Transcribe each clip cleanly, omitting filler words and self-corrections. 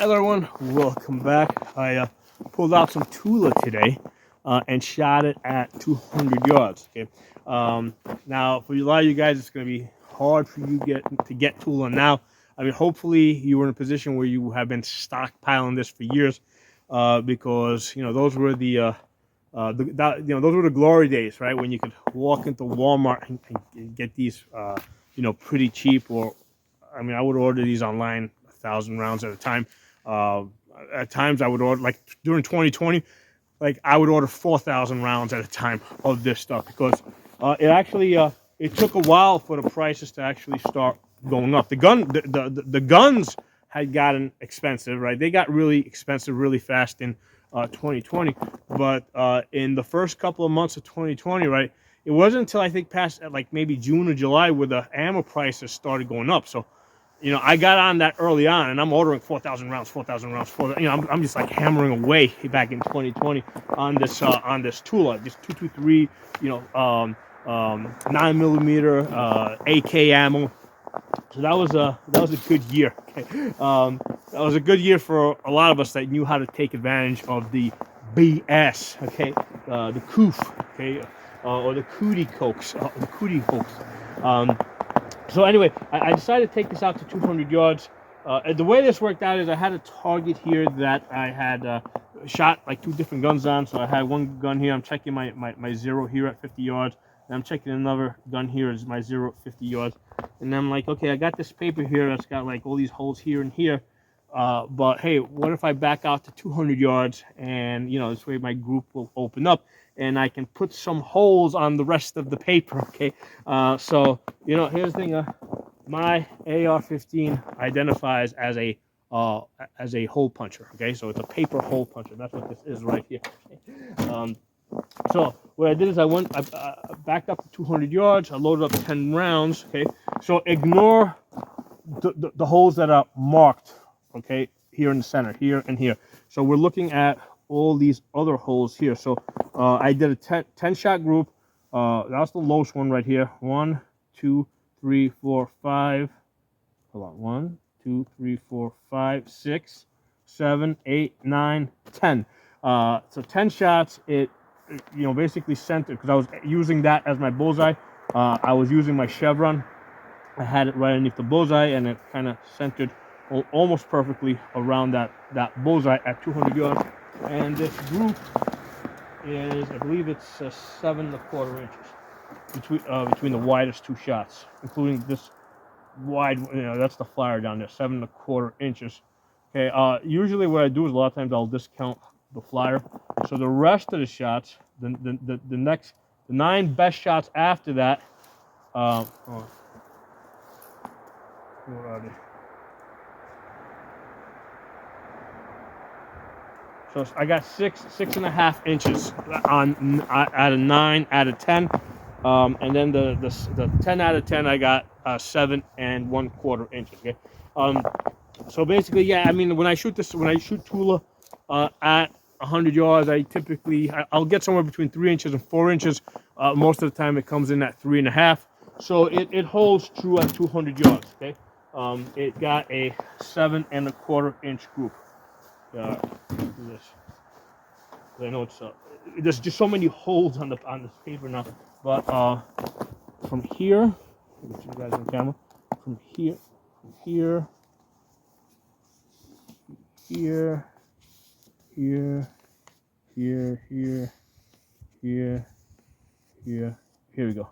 Hello everyone, welcome back. I pulled out some Tula today and shot it at 200 yards. Okay, now for a lot of you guys, it's going to be hard for you to get Tula now. I mean, hopefully you were in a position where you have been stockpiling this for years, because those were those were the glory days, right? When you could walk into Walmart and get these, pretty cheap. Or, I mean, I would order these online 1,000 rounds at a time. At times I would order, like during 2020, like I would order 4,000 rounds at a time of this stuff, because it took a while for the prices to actually start going up. The guns had gotten expensive, right? They got really expensive really fast in 2020, but in the first couple of months of 2020, right, it wasn't until I think past like maybe June or July where the ammo prices started going up. So I got on that early on, and I'm ordering 4,000 rounds, 4,000 rounds. I'm just like hammering away back in 2020 on this Tula, this 223, 9mm AK ammo. So that was a good year. Okay? That was a good year for a lot of us that knew how to take advantage of the BS, okay, the coof, okay, or the cootie cokes, the cootie hoax. So anyway, I decided to take this out to 200 yards. The way this worked out is I had a target here that I had shot like 2 different guns on. So I had one gun here. I'm checking my zero here at 50 yards. And I'm checking another gun here as my zero at 50 yards. And I'm like, okay, I got this paper here that's got like all these holes here and here. But hey, what if I back out to 200 yards, and this way my group will open up and I can put some holes on the rest of the paper. Okay, so here's the thing. My AR-15 identifies as a hole puncher. Okay, so it's a paper hole puncher. That's what this is right here. Okay? So what I did is I backed up to 200 yards. I loaded up 10 rounds. Okay, so ignore the holes that are marked. Okay, here in the center, here and here. So we're looking at all these other holes here. So I did a 10 shot group. That's the lowest one right here. 1, 2, 3, 4, 5. Hold on. 1, 2, 3, 4, 5, 6, 7, 8, 9, 10. So 10 shots. It basically centered, because I was using that as my bullseye. I was using my chevron. I had it right underneath the bullseye, and it kind of centered almost perfectly around that bullseye at 200 yards. And this group is, I believe it's 7¼ inches between the widest 2 shots, including this wide. That's the flyer down there, 7¼ inches. Okay. Usually what I do is a lot of times I'll discount the flyer. So the rest of the shots, the 9 best shots after that. Where are they? So I got 6.5 inches on out of 9 out of 10, and then the 10 out of 10 I got 7¼ inches. Okay, so basically, yeah, I mean when I shoot Tula at 100 yards, I'll get somewhere between 3 inches and 4 inches. Most of the time it comes in at 3.5. So it holds true at 200 yards. Okay, it got a 7¼ inch group. Do this. I know there's just so many holes on this paper now. But from here, I'll get you guys on camera. From here, here, here, here, here. Here we go.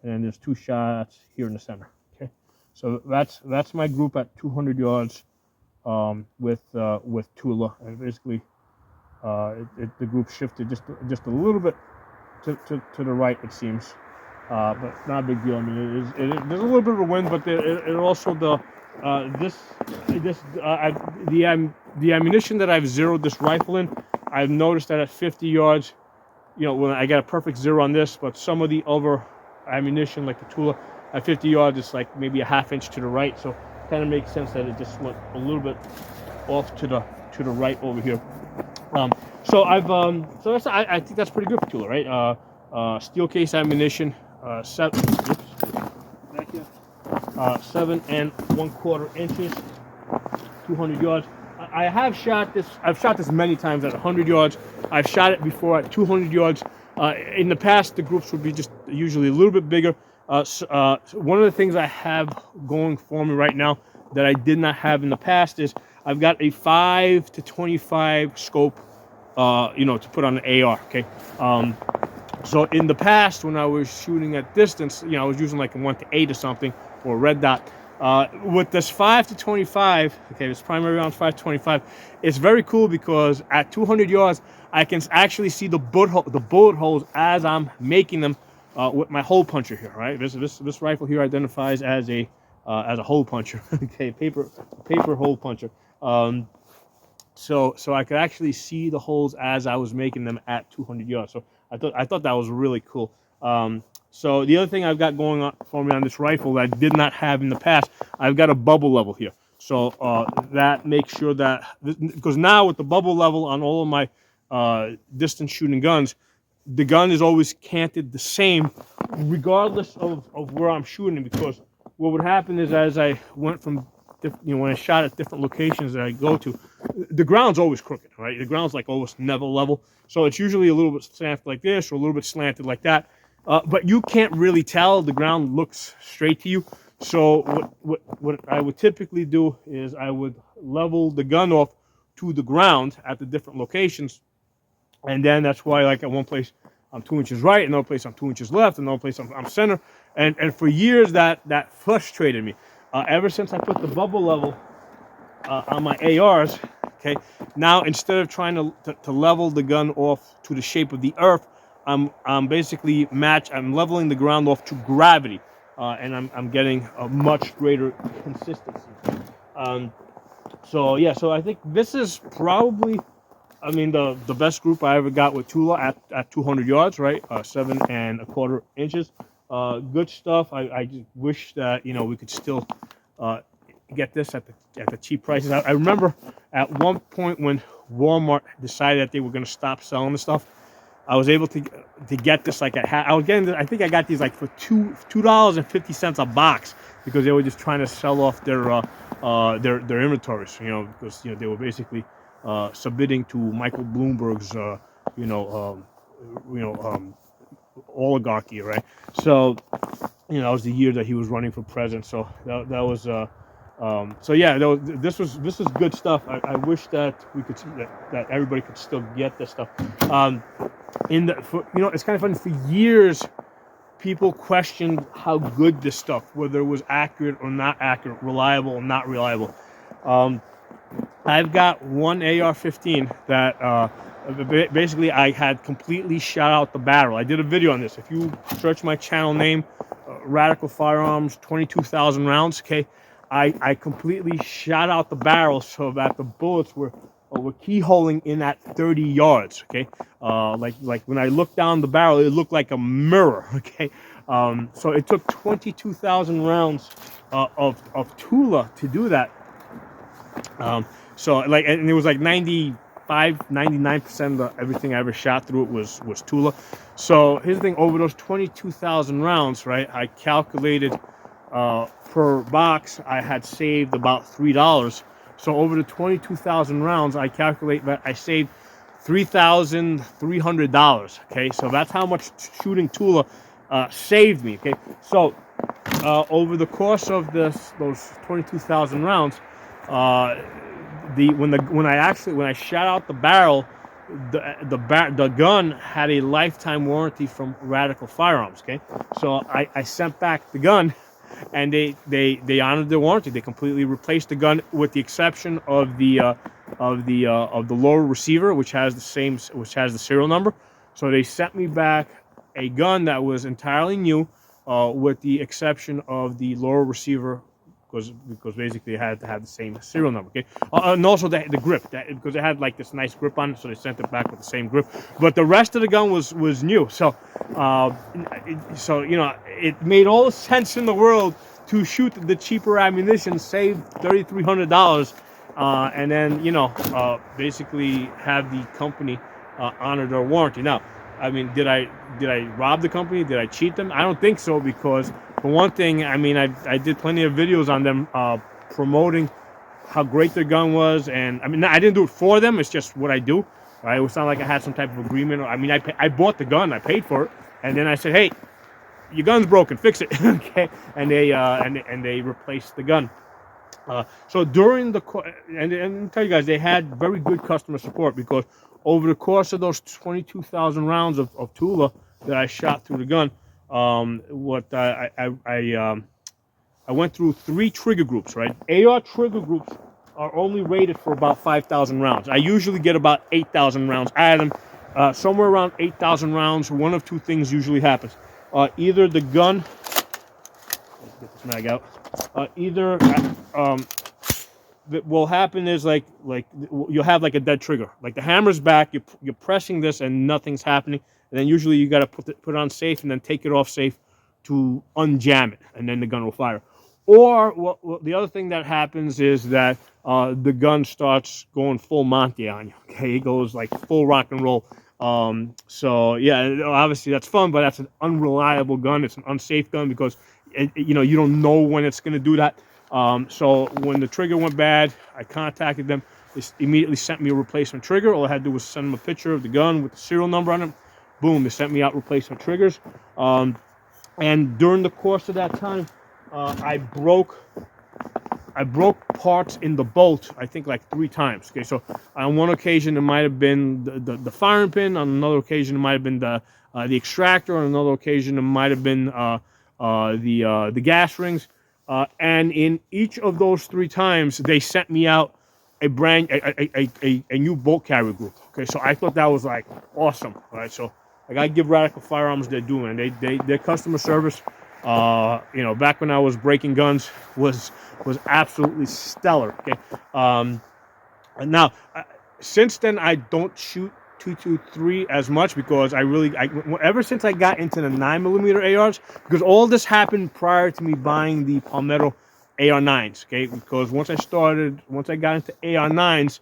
And there's 2 shots here in the center. Okay, so that's my group at 200 yards. With Tula, and basically the group shifted just a little bit to the right, it seems, but not a big deal. I mean, there's a little bit of a wind, but it also the ammunition that I've zeroed this rifle in, I've noticed that at 50 yards, when I got a perfect zero on this, but some of the other ammunition like the Tula at 50 yards, it's like maybe a ½ inch to the right. So kind of makes sense that it just went a little bit off to the right over here. So I think that's pretty good for Tula, right? Steel case ammunition, 7.25 inches, 200 yards. I have shot this. I've shot this many times at 100 yards. I've shot it before at 200 yards. In the past, the groups would be just usually a little bit bigger. So one of the things I have going for me right now that I did not have in the past is I've got a 5 to 25 scope, to put on the AR. Okay. So in the past, when I was shooting at distance, I was using like a 1 to 8 or something, or a red dot. With this 5 to 25, okay, this primary round 5 to 25, it's very cool because at 200 yards, I can actually see the bullet holes as I'm making them with my hole puncher here. Right, this rifle here identifies as a hole puncher. Okay, paper hole puncher. So I could actually see the holes as I was making them at 200 yards. So I thought that was really cool. So the other thing I've got going on for me on this rifle that I did not have in the past, I've got a bubble level here. So that makes sure that, because now with the bubble level on all of my distance shooting guns, the gun is always canted the same regardless of where I'm shooting, because what would happen is as I went from when I shot at different locations that I go to, the ground's always crooked, right? The ground's like almost never level. So it's usually a little bit slanted like this or a little bit slanted like that. But you can't really tell. The ground looks straight to you. So what I would typically do is I would level the gun off to the ground at the different locations. And then that's why, like, at one place I'm 2 inches right, another place I'm 2 inches left, another place I'm center. And for years that frustrated me. Ever since I put the bubble level on my ARs, okay, now instead of trying to level the gun off to the shape of the earth, I'm basically I'm leveling the ground off to gravity, and I'm getting a much greater consistency. So I think this is probably, the best group I ever got with Tula at 200 yards, right? 7 1/4 inches. Good stuff. I just wish that we could still get this at the cheap prices. I remember at one point when Walmart decided that they were going to stop selling the stuff, I was able to get this like I think I got these like for $2.50 a box, because they were just trying to sell off their inventories, because they were basically submitting to Michael Bloomberg's oligarchy, right? So that was the year that he was running for president. So that was this was good stuff. I wish that we could that everybody could still get this stuff. It's kind of funny. For years, people questioned how good this stuff, whether it was accurate or not accurate, reliable or not reliable. I've got one AR-15 that basically I had completely shot out the barrel. I did a video on this. If you search my channel name, Radical Firearms, 22,000 rounds. Okay, I completely shot out the barrel so that the bullets were keyholing in at 30 yards. Okay, like when I looked down the barrel, it looked like a mirror. Okay, so it took 22,000 rounds of Tula to do that. And it was like 99% of everything I ever shot through it was Tula. So here's the thing: over those 22,000 rounds, right? I calculated per box I had saved about $3. So over the 22,000 rounds, I calculate that I saved $3,300. Okay, so that's how much shooting Tula saved me. Okay, so over the course of those 22,000 rounds, when I shot out the barrel, the gun had a lifetime warranty from Radical Firearms. Okay, so I sent back the gun, and they honored the warranty. They completely replaced the gun, with the exception of the lower receiver, which has the serial number. So they sent me back a gun that was entirely new, with the exception of the lower receiver, because basically it had to have the same serial number. Okay, and also the grip, because it had like this nice grip on it, so they sent it back with the same grip. But the rest of the gun was new. So it made all the sense in the world to shoot the cheaper ammunition, save $3,300, and then basically have the company honor their warranty. Now, did I rob the company? Did I cheat them? I don't think so, because for one thing, I did plenty of videos on them promoting how great their gun was, and I mean, I didn't do it for them. It's just what I do. Right? It was not like I had some type of agreement. I mean, I bought the gun, I paid for it, and then I said, "Hey, your gun's broken, fix it." Okay, and they replaced the gun. So during the and tell you guys, they had very good customer support, because over the course of those 22,000 rounds of Tula that I shot through the gun, what I went through 3 trigger groups, right? AR trigger groups are only rated for about 5,000 rounds. I usually get about 8,000 rounds out of them. Somewhere around 8,000 rounds, one of 2 things usually happens. Either the gun, let's get this mag out. Either that will happen is like you'll have like a dead trigger. Like the hammer's back, you're pressing this and nothing's happening. And then usually you got to put it on safe and then take it off safe to unjam it, and then the gun will fire. Or the other thing that happens is that the gun starts going full Monty on you. Okay, it goes like full rock and roll. So yeah, obviously that's fun, but that's an unreliable gun. It's an unsafe gun, because you don't know when it's going to do that. So when the trigger went bad, I contacted them. They immediately sent me a replacement trigger. All I had to do was send them a picture of the gun with the serial number on it. Boom, they sent me out replacement triggers. And during the course of that time, I broke parts in the bolt, I think like 3 times. Okay, so on one occasion it might have been the firing pin. On another occasion it might have been the extractor. On another occasion it might have been the gas rings. And in each of those 3 times, they sent me out a new bolt carrier group. Okay, so I thought that was like awesome. All right, so I gotta give Radical Firearms their due, and their customer service, back when I was breaking guns, was absolutely stellar. Okay, and now since then I don't shoot 223 as much, because ever since I got into the 9mm ARs, because all this happened prior to me buying the Palmetto AR9s. Okay, because once I got into AR9s,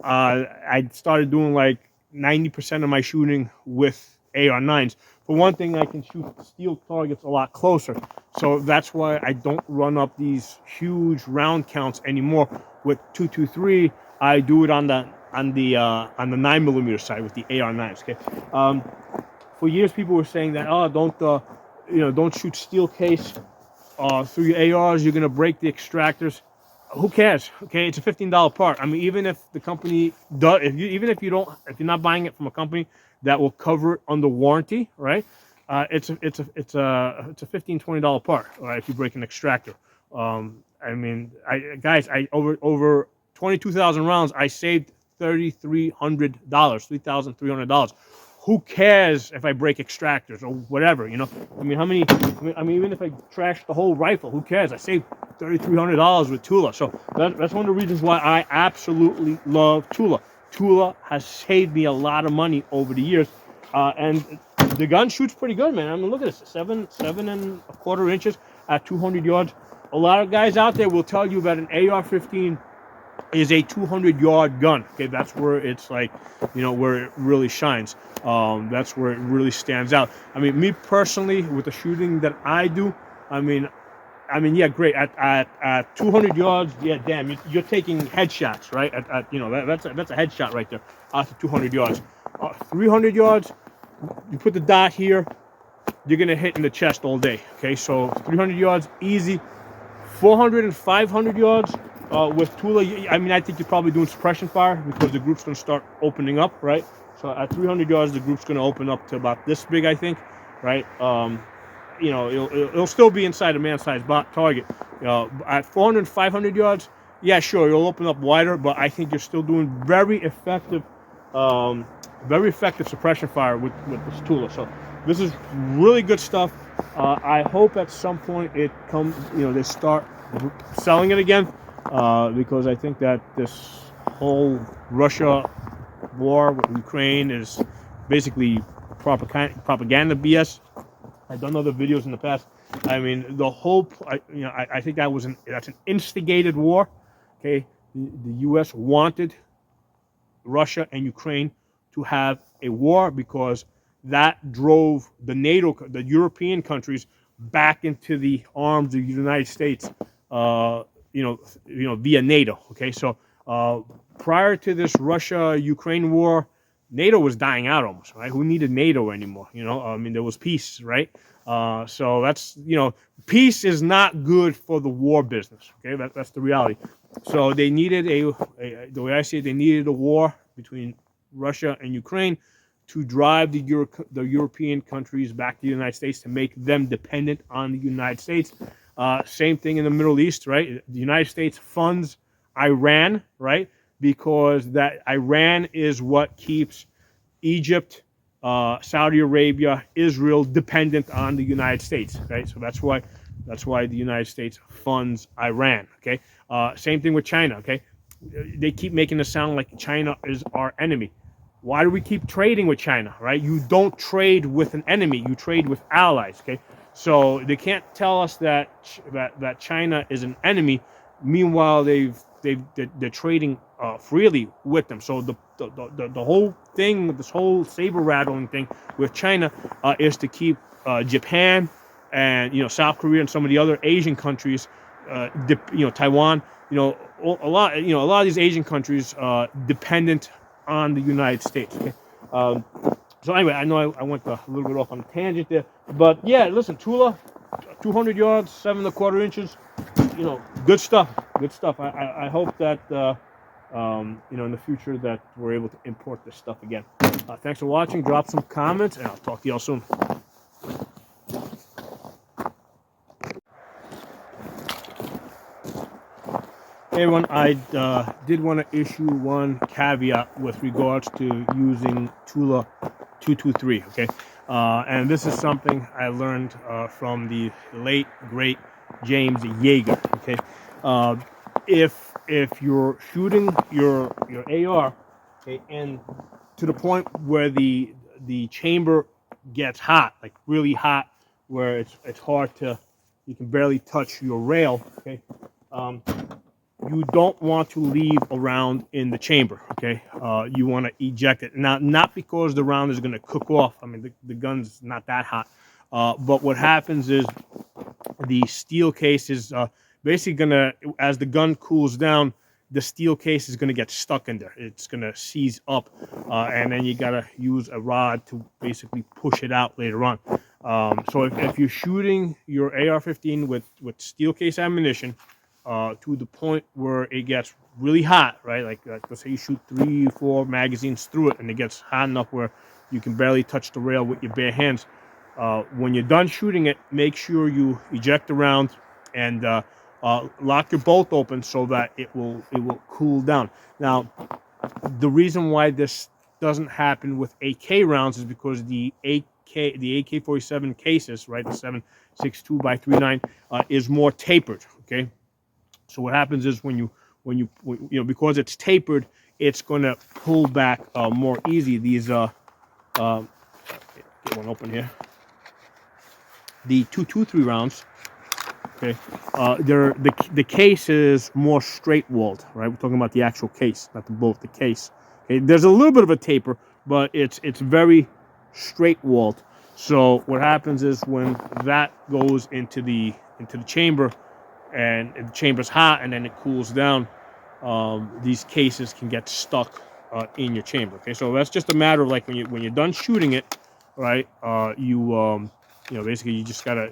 I started doing like 90% of my shooting with AR9s. For one thing, I can shoot steel targets a lot closer, so that's why I don't run up these huge round counts anymore with 223. I do it on the 9mm side with the AR9s. Okay, for years people were saying that, don't shoot steel case through your ARs. You're gonna break the extractors. Who cares? Okay, it's a $15 part. I mean, even if the company does, if you're not buying it from a company that will cover it under warranty, right? It's a $15-$20 part, right, if you break an extractor. I mean, over 22,000 rounds, I saved $3,300, $3,300. Who cares if I break extractors or whatever, I mean, even if I trash the whole rifle, who cares? I saved $3,300 with Tula. So that's one of the reasons why I absolutely love Tula. Tula has saved me a lot of money over the years, and the gun shoots pretty good, man. I mean, look at this, 7.25 inches at 200 yards. A lot of guys out there will tell you that an AR-15 is a 200-yard gun. Okay, that's where it's like, where it really shines. That's where it really stands out. I mean, me personally, with the shooting that I do, I mean, yeah, great. At 200 yards, yeah, damn, you're taking headshots, right? That's a headshot right there. Out to 200 yards. 300 yards, you put the dot here, you're gonna hit in the chest all day. Okay, so 300 yards, easy. 400 and 500 yards. With Tula, I mean, I think you're probably doing suppression fire, because the group's going to start opening up, right? So at 300 yards, the group's going to open up to about this big, I think, right? It'll still be inside a man-sized target. At 400 and 500 yards, yeah, sure, you'll open up wider, but I think you're still doing very effective suppression fire with this Tula. So this is really good stuff. I hope at some point it comes, they start selling it again. Because I think that this whole Russia war with Ukraine is basically propaganda BS. I've done other videos in the past. I mean, the whole, I think that's an instigated war. Okay, the U.S. wanted Russia and Ukraine to have a war, because that drove the European countries back into the arms of the United States. via NATO. Okay, so prior to this Russia-Ukraine war, NATO was dying out almost, right? Who needed NATO anymore? I mean, there was peace, right? So that's, peace is not good for the war business. Okay, that's the reality. So they needed the way I see it, they needed a war between Russia and Ukraine to drive the European countries back to the United States, to make them dependent on the United States. Same thing in the Middle East, right? The United States funds Iran, right? Because that Iran is what keeps Egypt, Saudi Arabia, Israel dependent on the United States, right? So that's why the United States funds Iran. Okay. Same thing with China. Okay. They keep making it sound like China is our enemy. Why do we keep trading with China, right? You don't trade with an enemy, you trade with allies, okay? So they can't tell us that China is an enemy. Meanwhile, they're trading freely with them. So the whole thing, this whole saber rattling thing with China is to keep Japan and South Korea and some of the other Asian countries, Taiwan, a lot of these Asian countries dependent on the United States. Okay? So anyway, I know I went a little bit off on a tangent there, but yeah, listen, Tula, 200 yards, 7¼ inches, good stuff, good stuff. I hope that in the future that we're able to import this stuff again. Thanks for watching. Drop some comments, and I'll talk to y'all soon. Hey everyone, I did want to issue one caveat with regards to using Tula 223, okay? And this is something I learned from the late, great James Yeager, okay? If you're shooting your AR, okay, and to the point where the chamber gets hot, like really hot, where it's hard to, you can barely touch your rail, okay? You don't want to leave a round in the chamber, okay? You want to eject it. Now, not because the round is going to cook off. I mean, the gun's not that hot. But what happens is the steel case is basically going to, as the gun cools down, the steel case is going to get stuck in there. It's going to seize up, and then you got to use a rod to basically push it out later on. So if you're shooting your AR-15 with steel case ammunition, to the point where it gets really hot, right? Like let's say you shoot 3-4 magazines through it, and it gets hot enough where you can barely touch the rail with your bare hands. When you're done shooting it, make sure you eject the round and lock your bolt open so that it will cool down. Now, the reason why this doesn't happen with AK rounds is because the AK-47 cases, right, the 7.62 by 3.9 is more tapered. Okay. So what happens is when you because it's tapered, it's going to pull back more easy. These get one open here. The 223 rounds, okay, the case is more straight walled, right? We're talking about the actual case, not the bolt, the case. Okay, there's a little bit of a taper, but it's very straight walled. So what happens is when that goes into the chamber, and the chamber's hot and then it cools down, these cases can get stuck in your chamber. Okay, so that's just a matter of like when you're done shooting it, right? Basically you just gotta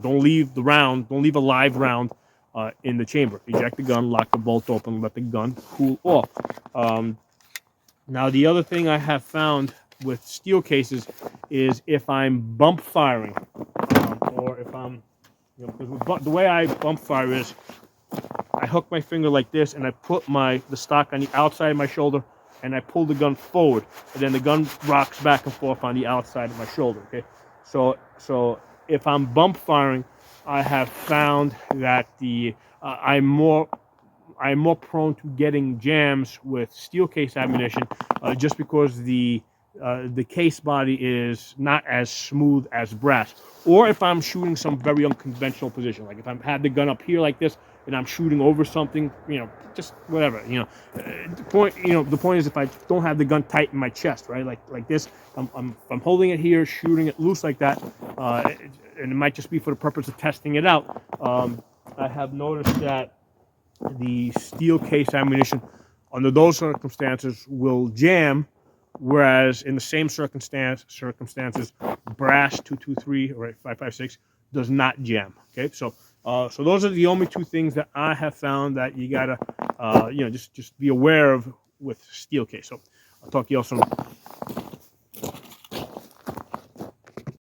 don't leave the round, don't leave a live round in the chamber. Eject the gun, lock the bolt open, let the gun cool off. Now the other thing I have found with steel cases is if I'm bump firing, or if I'm because the way I bump fire is I hook my finger like this and I put the stock on the outside of my shoulder and I pull the gun forward, and then the gun rocks back and forth on the outside of my shoulder. Okay, so if I'm bump firing, I have found that I'm more prone to getting jams with steel case ammunition, just because the case body is not as smooth as brass. Or if I'm shooting some very unconventional position, like if I had the gun up here like this and I'm shooting over something, just whatever, the point is if I don't have the gun tight in my chest, right, like this, I'm holding it here, shooting it loose like that, and it might just be for the purpose of testing it out. I have noticed that the steel case ammunition under those circumstances will jam, whereas in the same circumstances, brass 223 or 556 does not jam. Okay, so those are the only two things that I have found that you gotta just be aware of with steel case. So I'll talk to you all soon.